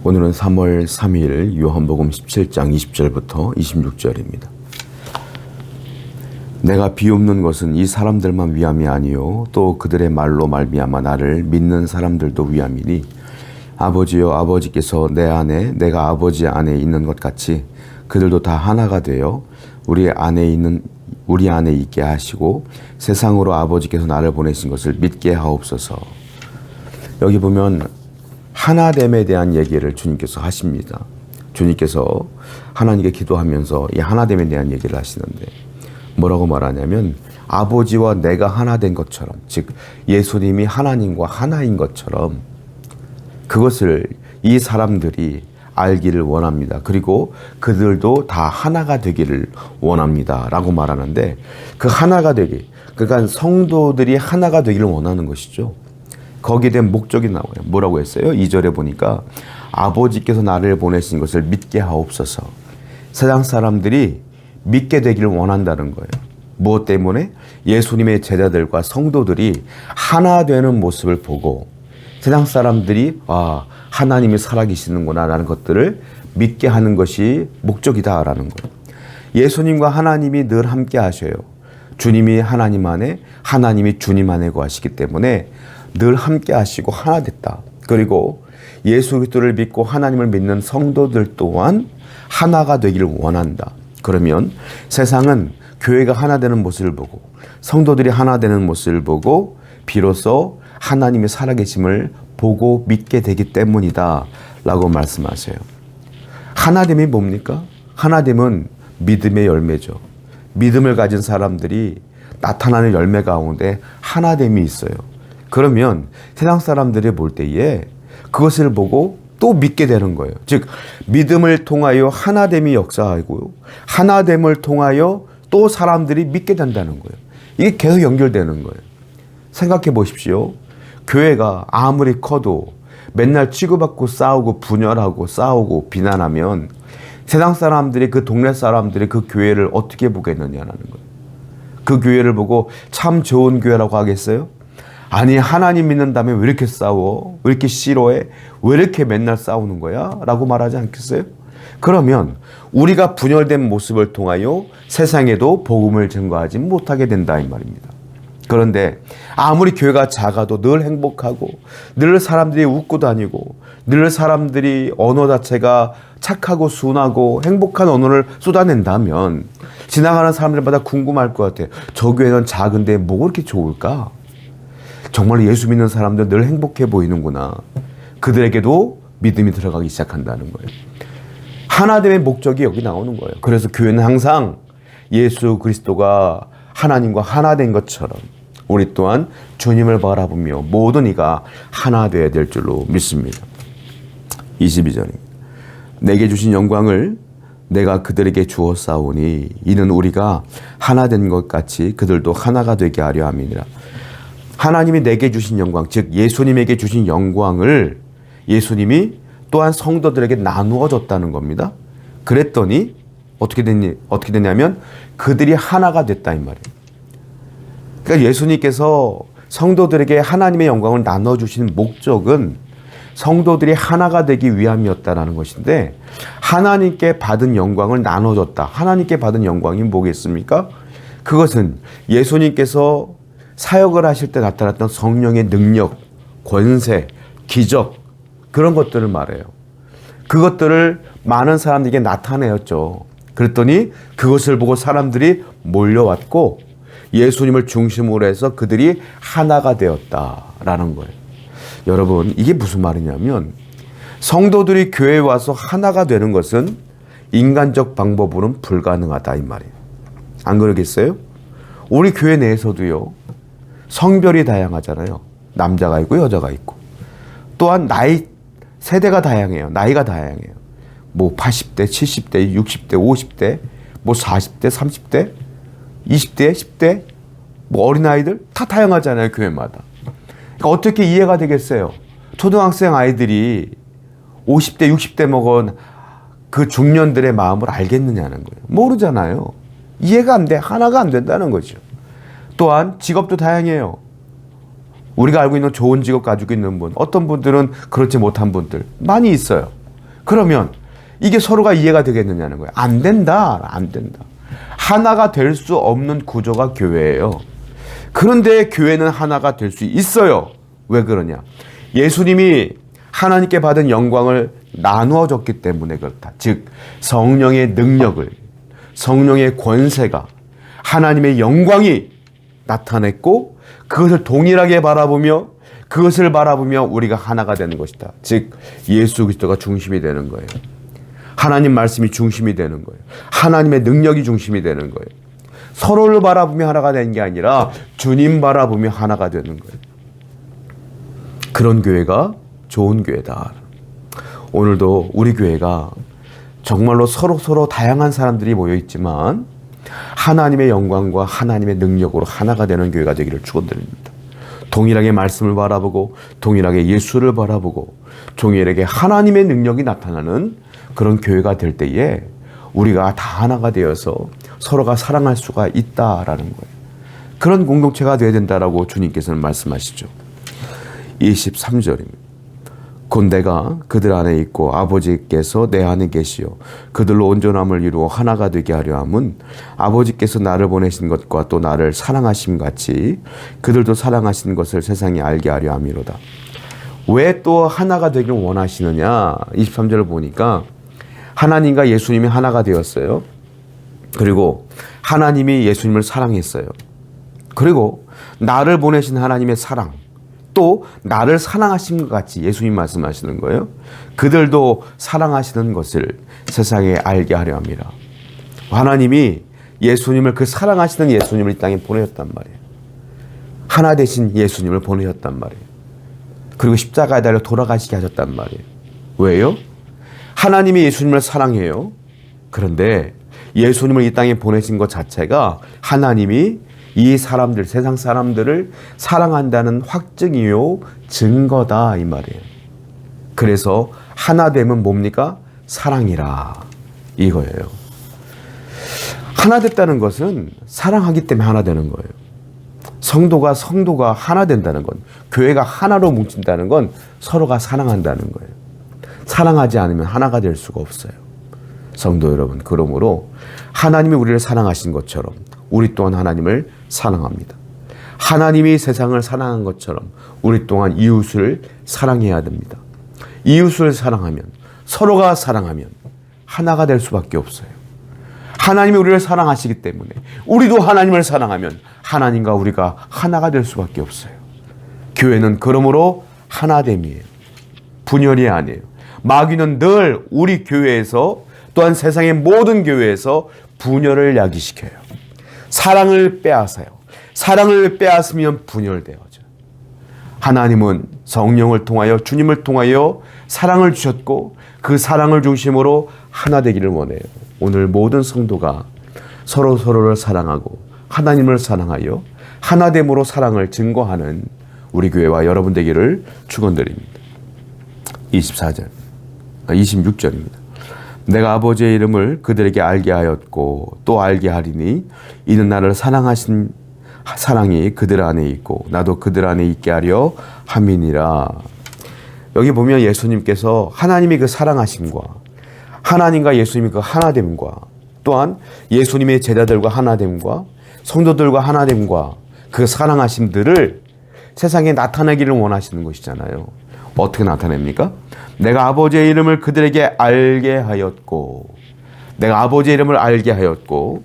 오늘은 3월 3일 요한복음 17장 20절부터 26절입니다. 내가 비옵는 것은 이 사람들만 위함이 아니요 또 그들의 말로 말미암아 나를 믿는 사람들도 위함이니 아버지여 아버지께서 내 안에 내가 아버지 안에 있는 것 같이 그들도 다 하나가 되어 우리 안에 있게 하시고 세상으로 아버지께서 나를 보내신 것을 믿게 하옵소서. 여기 보면 하나됨에 대한 얘기를 주님께서 하십니다. 주님께서 하나님께 기도하면서 이 하나됨에 대한 얘기를 하시는데 뭐라고 말하냐면 아버지와 내가 하나 된 것처럼, 즉 예수님이 하나님과 하나인 것처럼 그것을 이 사람들이 알기를 원합니다. 그리고 그들도 다 하나가 되기를 원합니다 라고 말하는데, 그 하나가 되기, 그러니까 성도들이 하나가 되기를 원하는 것이죠. 거기에 대한 목적이 나와요. 뭐라고 했어요? 2절에 보니까 아버지께서 나를 보내신 것을 믿게 하옵소서. 세상 사람들이 믿게 되기를 원한다는 거예요. 무엇 때문에? 예수님의 제자들과 성도들이 하나 되는 모습을 보고 세상 사람들이 하나님이 살아계시는구나 라는 것들을 믿게 하는 것이 목적이다라는 거예요. 예수님과 하나님이 늘 함께 하셔요. 주님이 하나님 안에, 하나님이 주님 안에 거하시기 때문에 늘 함께 하시고 하나 됐다. 그리고 예수 그리스도를 믿고 하나님을 믿는 성도들 또한 하나가 되기를 원한다. 그러면 세상은 교회가 하나 되는 모습을 보고 성도들이 하나 되는 모습을 보고 비로소 하나님의 살아계심을 보고 믿게 되기 때문이다 라고 말씀하세요. 하나됨이 뭡니까? 하나됨은 믿음의 열매죠. 믿음을 가진 사람들이 나타나는 열매 가운데 하나됨이 있어요. 그러면 세상 사람들이 볼 때에 그것을 보고 또 믿게 되는 거예요. 즉 믿음을 통하여 하나됨이 역사하고요, 하나됨을 통하여 또 사람들이 믿게 된다는 거예요. 이게 계속 연결되는 거예요. 생각해 보십시오. 교회가 아무리 커도 맨날 치고받고 싸우고 분열하고 싸우고 비난하면 세상 사람들이, 그 동네 사람들이 그 교회를 어떻게 보겠느냐라는 거예요. 그 교회를 보고 참 좋은 교회라고 하겠어요? 아니, 하나님 믿는다면 왜 이렇게 싸워? 왜 이렇게 싫어해? 왜 이렇게 맨날 싸우는 거야? 라고 말하지 않겠어요? 그러면 우리가 분열된 모습을 통하여 세상에도 복음을 증거하지 못하게 된다 이 말입니다. 그런데 아무리 교회가 작아도 늘 행복하고 늘 사람들이 웃고 다니고 늘 사람들이 언어 자체가 착하고 순하고 행복한 언어를 쏟아낸다면 지나가는 사람들마다 궁금할 것 같아요. 저 교회는 작은데 뭐가 그렇게 좋을까? 정말 예수 믿는 사람들 늘 행복해 보이는구나. 그들에게도 믿음이 들어가기 시작한다는 거예요. 하나됨의 목적이 여기 나오는 거예요. 그래서 교회는 항상 예수 그리스도가 하나님과 하나 된 것처럼 우리 또한 주님을 바라보며 모든 이가 하나 되어야 될 줄로 믿습니다. 22절입니다. 내게 주신 영광을 내가 그들에게 주었사오니 이는 우리가 하나 된 것 같이 그들도 하나가 되게 하려 함이니라. 하나님이 내게 주신 영광, 즉 예수님에게 주신 영광을 예수님이 또한 성도들에게 나누어 줬다는 겁니다. 그랬더니 어떻게 됐냐면 그들이 하나가 됐다 이 말이에요. 그러니까 예수님께서 성도들에게 하나님의 영광을 나눠주신 목적은 성도들이 하나가 되기 위함이었다라는 것인데, 하나님께 받은 영광을 나눠줬다. 하나님께 받은 영광이 뭐겠습니까? 그것은 예수님께서 사역을 하실 때 나타났던 성령의 능력, 권세, 기적, 그런 것들을 말해요. 그것들을 많은 사람들에게 나타내었죠. 그랬더니 그것을 보고 사람들이 몰려왔고 예수님을 중심으로 해서 그들이 하나가 되었다라는 거예요. 여러분, 이게 무슨 말이냐면 성도들이 교회에 와서 하나가 되는 것은 인간적 방법으로는 불가능하다 이 말이에요. 안 그러겠어요? 우리 교회 내에서도요, 성별이 다양하잖아요. 남자가 있고 여자가 있고, 또한 세대가 다양해요. 나이가 다양해요. 뭐 80대, 70대, 60대, 50대, 뭐 40대, 30대, 20대, 10대, 뭐 어린아이들 다 다양하잖아요, 교회마다. 그러니까 어떻게 이해가 되겠어요? 초등학생 아이들이 50대, 60대 먹은 그 중년들의 마음을 알겠느냐는 거예요. 모르잖아요. 이해가 안 돼. 하나가 안 된다는 거죠. 또한 직업도 다양해요. 우리가 알고 있는 좋은 직업 가지고 있는 분, 어떤 분들은 그렇지 못한 분들 많이 있어요. 그러면 이게 서로가 이해가 되겠느냐는 거예요. 안 된다. 안 된다. 하나가 될 수 없는 구조가 교회예요. 그런데 교회는 하나가 될 수 있어요. 왜 그러냐? 예수님이 하나님께 받은 영광을 나누어 줬기 때문에 그렇다. 즉 성령의 능력을, 성령의 권세가, 하나님의 영광이 나타냈고 그것을 동일하게 바라보며 그것을 바라보며 우리가 하나가 되는 것이다. 즉 예수 그리스도가 중심이 되는 거예요. 하나님 말씀이 중심이 되는 거예요. 하나님의 능력이 중심이 되는 거예요. 서로를 바라보며 하나가 되는 게 아니라 주님 바라보며 하나가 되는 거예요. 그런 교회가 좋은 교회다. 오늘도 우리 교회가 정말로 서로 다양한 사람들이 모여 있지만 하나님의 영광과 하나님의 능력으로 하나가 되는 교회가 되기를 축원드립니다. 동일하게 말씀을 바라보고 동일하게 예수를 바라보고 동일하게 하나님의 능력이 나타나는 그런 교회가 될 때에 우리가 다 하나가 되어서 서로가 사랑할 수가 있다라는 거예요. 그런 공동체가 되어야 된다라고 주님께서는 말씀하시죠. 23절입니다. 곧 내가 그들 안에 있고 아버지께서 내 안에 계시어 그들로 온전함을 이루어 하나가 되게 하려 함은 아버지께서 나를 보내신 것과 또 나를 사랑하심 같이 그들도 사랑하신 것을 세상에 알게 하려 함이로다. 왜 또 하나가 되길 원하시느냐? 23절을 보니까 하나님과 예수님이 하나가 되었어요. 그리고 하나님이 예수님을 사랑했어요. 그리고 나를 보내신 하나님의 사랑, 또 나를 사랑하신 것 같이 예수님 말씀하시는 거예요. 그들도 사랑하시는 것을 세상에 알게 하려 합니다. 하나님이 예수님을, 그 사랑하시는 예수님을 이 땅에 보내셨단 말이에요. 하나 되신 예수님을 보내셨단 말이에요. 그리고 십자가에 달려 돌아가시게 하셨단 말이에요. 왜요? 하나님이 예수님을 사랑해요. 그런데 예수님을 이 땅에 보내신 것 자체가 하나님이 이 사람들, 세상 사람들을 사랑한다는 확증이요, 증거다 이 말이에요. 그래서 하나 되면 뭡니까? 사랑이라 이거예요. 하나 됐다는 것은 사랑하기 때문에 하나 되는 거예요. 성도가 하나 된다는 건, 교회가 하나로 뭉친다는 건 서로가 사랑한다는 거예요. 사랑하지 않으면 하나가 될 수가 없어요. 성도 여러분, 그러므로 하나님이 우리를 사랑하신 것처럼 우리 또한 하나님을 사랑합니다. 하나님이 세상을 사랑한 것처럼 우리 또한 이웃을 사랑해야 됩니다. 이웃을 사랑하면, 서로가 사랑하면 하나가 될 수밖에 없어요. 하나님이 우리를 사랑하시기 때문에 우리도 하나님을 사랑하면 하나님과 우리가 하나가 될 수밖에 없어요. 교회는 그러므로 하나됨이에요. 분열이 아니에요. 마귀는 늘 우리 교회에서, 또한 세상의 모든 교회에서 분열을 야기시켜요. 사랑을 빼앗아요. 사랑을 빼앗으면 분열되어져. 하나님은 성령을 통하여, 주님을 통하여 사랑을 주셨고 그 사랑을 중심으로 하나 되기를 원해요. 오늘 모든 성도가 서로를 사랑하고 하나님을 사랑하여 하나됨으로 사랑을 증거하는 우리 교회와 여러분 되기를 축원드립니다. 26절입니다. 내가 아버지의 이름을 그들에게 알게 하였고 또 알게 하리니 이는 나를 사랑하신 사랑이 그들 안에 있고 나도 그들 안에 있게 하려 함이니라. 여기 보면 예수님께서 하나님이 그 사랑하심과 하나님과 예수님이 그 하나됨과 또한 예수님의 제자들과 하나됨과 성도들과 하나됨과 그 사랑하심들을 세상에 나타내기를 원하시는 것이잖아요. 어떻게 나타냅니까? 내가 아버지의 이름을 그들에게 알게 하였고, 내가 아버지의 이름을 알게 하였고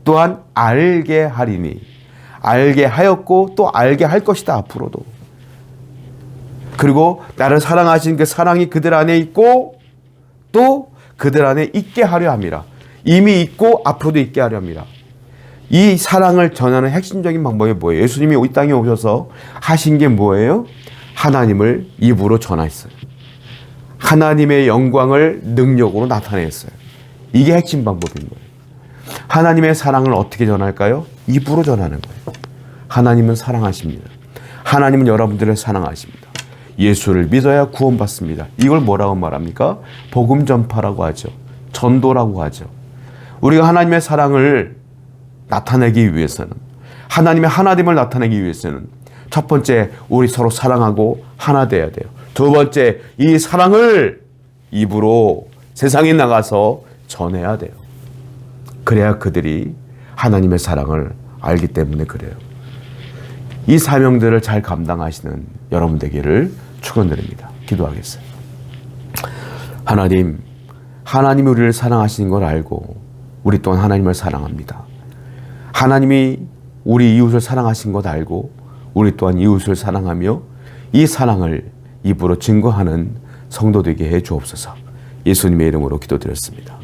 또한 알게 하리니, 알게 하였고 또 알게 할 것이다 앞으로도. 그리고 나를 사랑하신 그 사랑이 그들 안에 있고 또 그들 안에 있게 하려 함이라. 이미 있고 앞으로도 있게 하려 합니다. 이 사랑을 전하는 핵심적인 방법이 뭐예요? 예수님이 이 땅에 오셔서 하신 게 뭐예요? 하나님을 입으로 전하셨어요. 하나님의 영광을 능력으로 나타냈어요. 이게 핵심 방법인 거예요. 하나님의 사랑을 어떻게 전할까요? 입으로 전하는 거예요. 하나님은 사랑하십니다. 하나님은 여러분들을 사랑하십니다. 예수를 믿어야 구원받습니다. 이걸 뭐라고 말합니까? 복음 전파라고 하죠. 전도라고 하죠. 우리가 하나님의 사랑을 나타내기 위해서는, 하나님의 하나됨을 나타내기 위해서는 첫 번째, 우리 서로 사랑하고 하나 돼야 돼요. 두 번째, 이 사랑을 입으로 세상에 나가서 전해야 돼요. 그래야 그들이 하나님의 사랑을 알기 때문에 그래요. 이 사명들을 잘 감당하시는 여러분 되기를 축원드립니다. 기도하겠어요. 하나님, 하나님이 우리를 사랑하시는 걸 알고 우리 또한 하나님을 사랑합니다. 하나님이 우리 이웃을 사랑하신 것 알고 우리 또한 이웃을 사랑하며 이 사랑을 입으로 증거하는 성도 되게 해 주옵소서. 예수님의 이름으로 기도드렸습니다.